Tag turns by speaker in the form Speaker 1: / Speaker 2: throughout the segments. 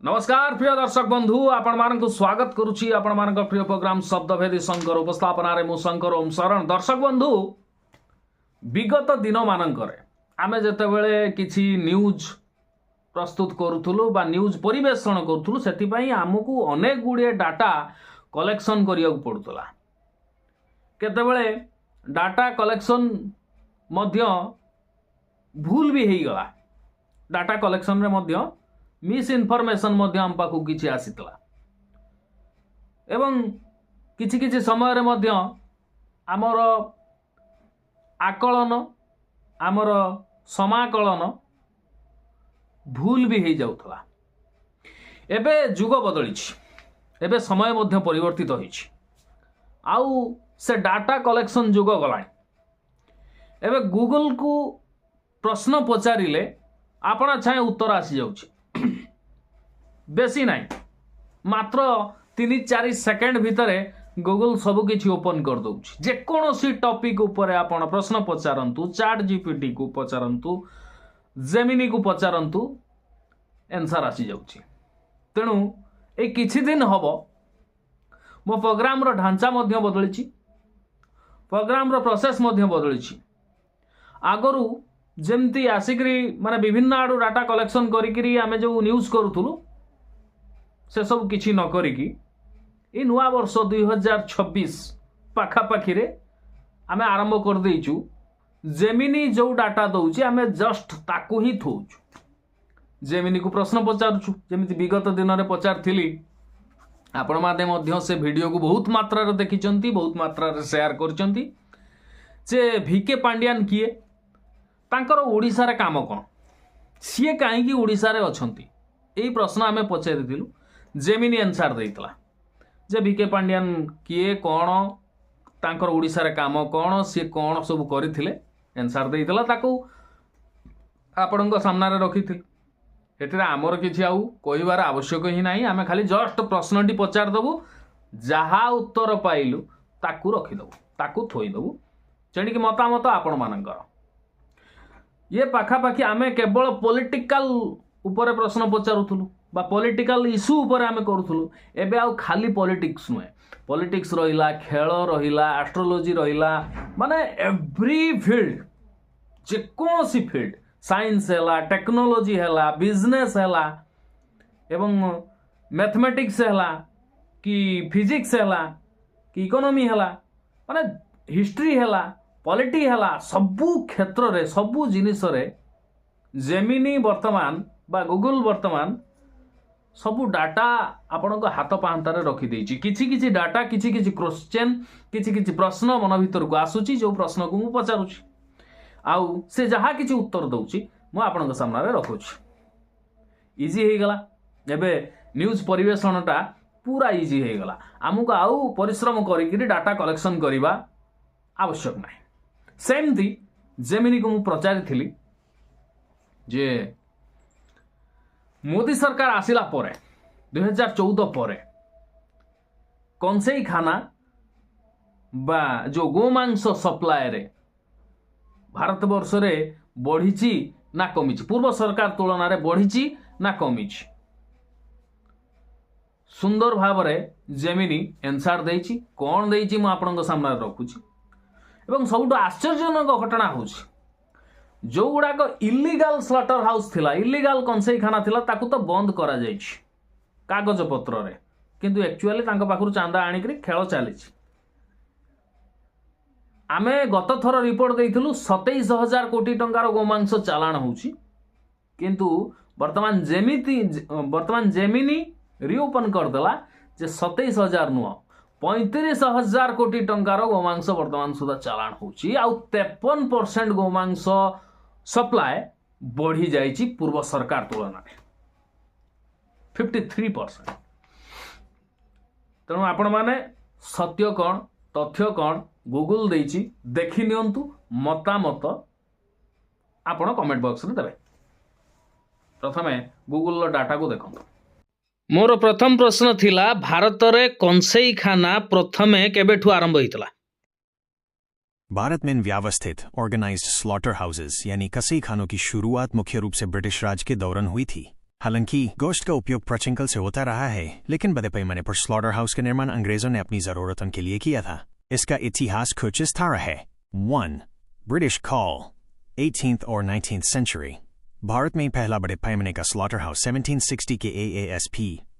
Speaker 1: नमस्कार प्रिय दर्शक बंधु आपण मानक स्वागत करुछि आपण मानक प्रिय प्रोग्राम शब्दभेदी शंकर उपस्थापना रे मु शंकर ओम शरण। दर्शक बंधु विगत दिन मानकरे आमे जेतेबेले किछि न्यूज प्रस्तुत करूथुलु बा न्यूज परिवेषण करूथुलु सेति पई हमकु अनेक गुडे डाटा कलेक्शन करिया पड़ुतला। केतेबेले डाटा कलेक्शन मध्य भूल भी हेई गला। डाटा कलेक्शन रे मध्य मिस इनफॉरमेशन मध्य हम पाखु किछि आसीतला एवं किछि किछि समय रे मध्य आमर आकलन आमर समाकलन भूल भी हेई जाउतला। एबे जुग बदलिछि, एबे समय मध्य परिवर्तित होइछि, आउ से डाटा कलेक्शन जुग गलाଣି। एबे गूगल को प्रश्न पचारिले आपण छाए उत्तर आसी जाउछि, बेसी नहीं मात्र 3-4 सेकेंड भितरे गूगल सब किछि ओपन कर दउछि। जे कोनोसी टॉपिक ऊपर आपण प्रश्न पचारंतु, चैट जीपीटी को पचारंतु, जेमिनी को पचारंतु, आंसर आसी जाउछि। तेणु ए किछि दिन हबो मो प्रोग्राम रो ढांचा मध्य बदलिछि, प्रोग्राम रो प्रोसेस मध्य बदलिछि। आगरु जेमती आसिकरी माने विभिन्न आडू डाटा कलेक्शन करिकरी आमे जो न्यूज करूथुलु से सब किछि न करिकी ए नुआ वर्ष 2026 पाखापाखी रे आमे आरंभ कर देइछु। जेमिनी जो डाटा दउछि आमे जस्ट ताकू ही थौछु। जेमिनी को प्रश्न पचारुछु, जेमिति विगत दिन रे पचारथिली। आपण माने मध्य से वीडियो को बहुत मात्रा रे देखिचंती, बहुत मात्रा रे शेयर करचंती। जे वीके पांड्यान किए, तांकर ओडिसा रे काम कोन, सीए काहे कि ओडिसा रे अछंती, एई प्रश्न आमे पचारिथिलु। जेमिनी आंसर देइतला जे वीके पांड्यान किए, कोन तांकर ओडिसा रे काम कोन, सी कोन सब करिथिले, आंसर देइतला। ताको आपणक सामना रे रखिथिल। एथिरा हमर किछि आउ कहिबार आवश्यक ही नाही। आमे खाली जस्ट प्रश्नटी पचार दबु, जहा उत्तर पाइलु ताकू रखि दबु, ताकू थोइ दबु। जेणि कि मतामत आपण मानकर ये पाखापाखी आमे केवल पॉलिटिकल ऊपर प्रश्न पचारुथुलु बा पॉलिटिकल इश्यू ऊपर आमे करूथुलु। एबे आउ खाली पॉलिटिक्स नुहे, पॉलिटिक्स रहिला, खेल रहिला, एस्ट्रोलॉजी रहिला, माने एवरी फील्ड, जे कोनोसी फील्ड, साइंस हैला, टेक्नोलॉजी हैला, बिजनेस हैला, एवं मैथमेटिक्स हैला कि फिजिक्स हैला कि इकोनॉमी हैला, माने हिस्ट्री हैला, पॉलिटी हैला, सबु क्षेत्र रे, सबु जिनिस रे जेमिनी वर्तमान बा गूगल वर्तमान सबु डाटा आपणक हाथ पाहांतारे रखी देइछि। किछि किछि डाटा, किछि किछि क्वेश्चन, किछि किछि प्रश्न मन भीतर को आसुछि, जो प्रश्न को मु पचारुछि, आउ से जहा किछि उत्तर दउछि मु आपणक सामना रे रखुछि। इजी हे गला। एबे न्यूज परिवेषणटा पूरा इजी हे गला। हमको आउ परिश्रम करिकरी डाटा कलेक्शन करिबा आवश्यक नाही। सेमती जेमिनी को मु प्रचारिथिली जे मोदी सरकार आसिला परे 2014 परे कंसेई खाना बा जो गोमांस सप्लाय रे भारत वर्ष रे बढ़ीची ना कमीची, पूर्व सरकार तुलना रे बढ़ीची ना कमीची, सुंदर भाव रे जेमिनी आंसर देइची। कोन देइची मु आपनक सामना रखुची। एवं सबुठ आश्चर्यजनक घटना होची, जो गुड़ाक इलीगल स्लटर हाउस थिला, इलीगल कंसेई खाना थिला, ताकू तो बंद करा जाइछि कागज पत्र रे, किंतु एक्चुअली तांका पाखरु चांदा आनिकरी खेल चलीछि। आमे गत थर रिपोर्ट देइथिलु 27,000 कोटी टंकार गोमांस चालान होउछि, किंतु वर्तमान जेमिनी रिओपन कर देला जे 27,000 नुह 35,000 कोटी टंकार गोमांस वर्तमान सुधा चालान होउछि। आ 53% गोमांस सप्लाय बढ़ी जाइछि पूर्व सरकार तुलना रे 53%। तेणु आपण माने सत्य कौन, तथ्य कौन गूगल देइछि देखि नियंतु, मतामत आपण कमेंट बॉक्स रे देबे। प्रथमे गूगल रो डाटा को देखंतु। मोर प्रथम प्रश्न थिला, भारत रे कंसेई खाना प्रथमे केबेठु आरंभ होइतला?
Speaker 2: भारत में व्यवस्थित ऑर्गेनाइज्ड स्लॉटर हाउसेस यानी कसाई खानों की शुरुआत मुख्य रूप से ब्रिटिश राज के दौरान हुई थी। हालांकि गोश्त का उपयोग प्राचीनकाल से होता रहा है, लेकिन बड़े पैमाने पर स्लॉटर हाउस का निर्माण अंग्रेजों ने अपनी जरूरतों के लिए किया था। इसका इतिहास कुछ इस तरह है। 1. ब्रिटिश कॉल 18th और 19th सेंचुरी। भारत में पहला बड़े पैमाने का स्लॉटर हाउस 1760 के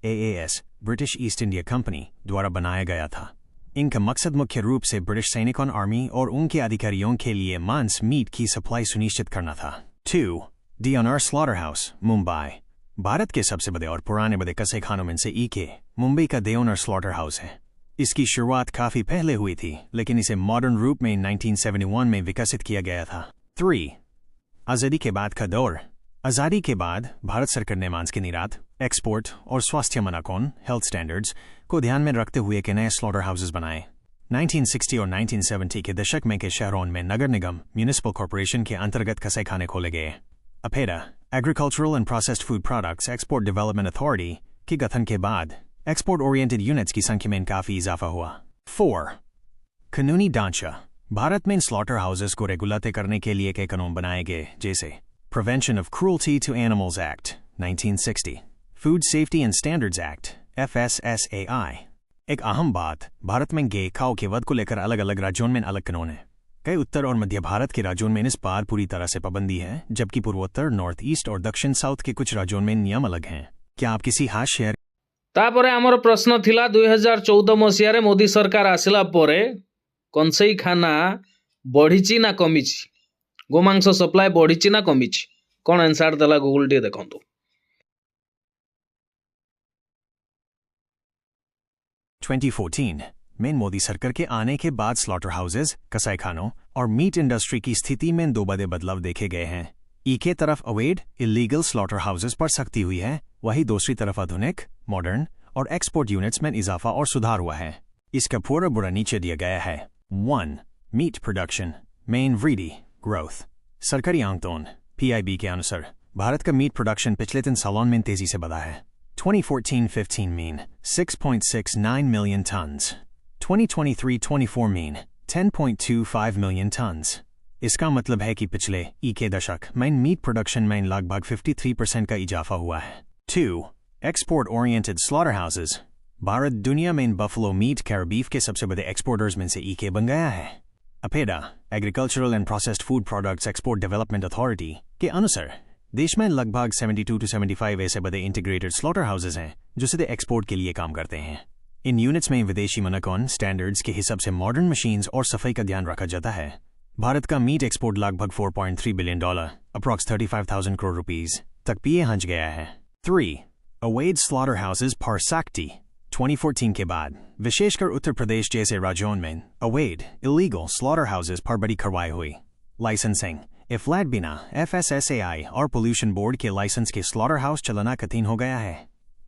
Speaker 2: AAS British east India company द्वारा बनाया गया था। इनका मकसद मुख्य रूप से ब्रिटिश सैनिकों, आर्मी और उनके अधिकारियों के लिए मांस मीट की सप्लाई सुनिश्चित करना था। 2. DNR slaughter house Mumbai. Bharat के सबसे बड़े और पुराने बड़े कसाई खानों में से एक मुंबई का DNR स्लॉटर हाउस है। इसकी शुरुआत काफी पहले हुई थी, लेकिन इसे मॉडर्न रूप में 1971 में विकसित किया गया था। 3. आज़ादी के बाद का दौर। आज़ादी के बाद भारत सरकार ने मांस के निर्यात, एक्सपोर्ट और स्वास्थ्य मानकों हेल्थ स्टैंडर्ड्स को ध्यान में रखते हुए के नए स्लॉटर हाउसेस बनाए। 1960 और 1970 के दशक में के शहरों में नगर निगम म्यूनिसिपल कॉर्पोरेशन के अंतर्गत कसाई खाने खोले गए। APEDA agricultural and processed food products export development authority के गठन के बाद एक्सपोर्ट ओरिएंटेड यूनिट्स की संख्या में काफी इजाफा हुआ। 4. कानूनी ढांचा। भारत में स्लॉटर हाउसेस को रेगुलेट करने के लिए कई कानून बनाए गए, जैसे Prevention of Cruelty to Animals Act 1960, Food Safety and Standards Act FSSAI। एक अहम बात, भारत में गे काऊ के वध को लेकर अलग अलग राज्यों में अलग कानून है। कई उत्तर और मध्य भारत के राज्यों में इस पर पूरी तरह से पाबंदी है, जबकि पूर्वोत्तर, नॉर्थ ईस्ट और दक्षिण साउथ के कुछ राज्यों में नियम अलग हैं। क्या आप किसी हाथ शेयर
Speaker 1: तापरे आमर प्रश्न थिला 2014 मसीह मोदी सरकार आसिला परे कंसेई खाना बढ़ीची ना कमीची, गोमांस सप्लाई बढ़ीची ना कमीची? कौन आंसर देला गूगल टी देखंतु।
Speaker 2: में मोदी सरकार के आने के बाद स्लॉटर हाउसेस, कसाई खानों और मीट इंडस्ट्री की स्थिति में दो बड़े बदलाव देखे गए हैं। एक तरफ अवैध इलीगल स्लॉटर हाउसेस पर सख्ती हुई है, वहीं दूसरी तरफ आधुनिक, मॉडर्न और एक्सपोर्ट यूनिट्स में इजाफा और सुधार हुआ है। इसका पूरा बुरा नीचे दिया गया है। 1. मीट प्रोडक्शन मेन वृद्धि ग्रोथ। सरकारी आंकड़ों PIB के अनुसार भारत का मीट प्रोडक्शन पिछले 3 सालों में तेजी से बढ़ा है। 2014-15 mean 6.69 million tons, 2023-24 mean 10.25 million tons। इसका मतलब है कि पिछले एक दशक में मीट प्रोडक्शन में लगभग 53% का इजाफा हुआ है। 2. Export oriented slaughter houses. Bharat दुनिया में बफलो मीट कैरबीफ के सबसे बड़े एक्सपोर्टर्स में से एक बन गया है। APEDA agricultural and processed food products export development authority के अनुसार देश में लगभग 72 to 75 ऐसे बड़े इंटीग्रेटेड स्लॉटर हाउसेस हैं जो सीधे एक्सपोर्ट के लिए काम करते हैं। इन यूनिट्स में विदेशी मानकों स्टैंडर्ड्स के हिसाब से मॉडर्न मशीन्स और सफाई का ध्यान रखा जाता है। भारत का मीट एक्सपोर्ट लगभग $4.3 बिलियन अप्रॉक्स 35,000 करोड़ रुपीस तक पहुंच गया है। 3. अवैध स्लॉटर हाउसेस पर सख्ती। 2014 के बाद विशेषकर उत्तर प्रदेश जैसे राज्यों में अवैध इलीगल स्लॉटर हाउसेस पर बड़ी कार्रवाई हुई। लाइसेंसिंग फ्लैट बिना FSSAI और पोल्यूशन बोर्ड के लाइसेंस के स्लॉटर हाउस चलाना कठिन हो गया है।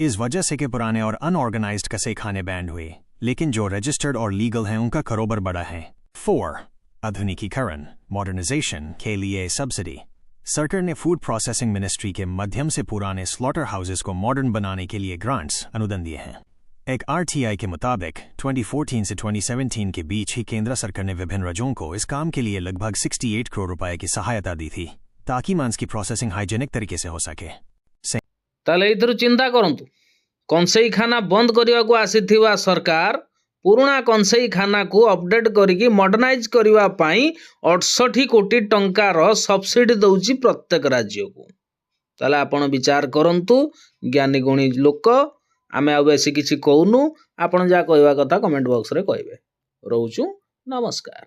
Speaker 2: इस वजह से के पुराने और अनऑर्गेनाइज्ड कसाई खाने बैंड हुए, लेकिन जो रजिस्टर्ड और लीगल हैं उनका कारोबार बढ़ा है। 4. आधुनिकीकरण मॉडर्नाइजेशन के लिए सब्सिडी। सरकार ने फूड प्रोसेसिंग मिनिस्ट्री के माध्यम से पुराने स्लॉटर हाउसेस को मॉडर्न बनाने के लिए ग्रांट्स अनुदान दिए हैं। एक RTI के मुताबिक 2014 से 2017 के बीच ही केंद्र सरकार ने विभिन्न राज्यों को इस काम के लिए लगभग 68 करोड़ रुपए की सहायता दी थी, ताकि मांस की प्रोसेसिंग हाइजेनिक तरीके से हो सके।
Speaker 1: ताले इधर चिंता करंतु, कंसेई खाना बंद करने को आसीथिवा सरकार पुराना कंसेई खाना को अपडेट करिकी मॉडर्नाइज करने पाई 68 कोटी टंकार सब्सिडी दउची प्रत्येक राज्य को। ताले आपण विचार करंतु, ज्ञानी गुणी लोक आमे आ बेसी किछि कहूनु, आपण जा कहवा कथा कमेंट बॉक्स रे कहबे। रहउछु, नमस्कार।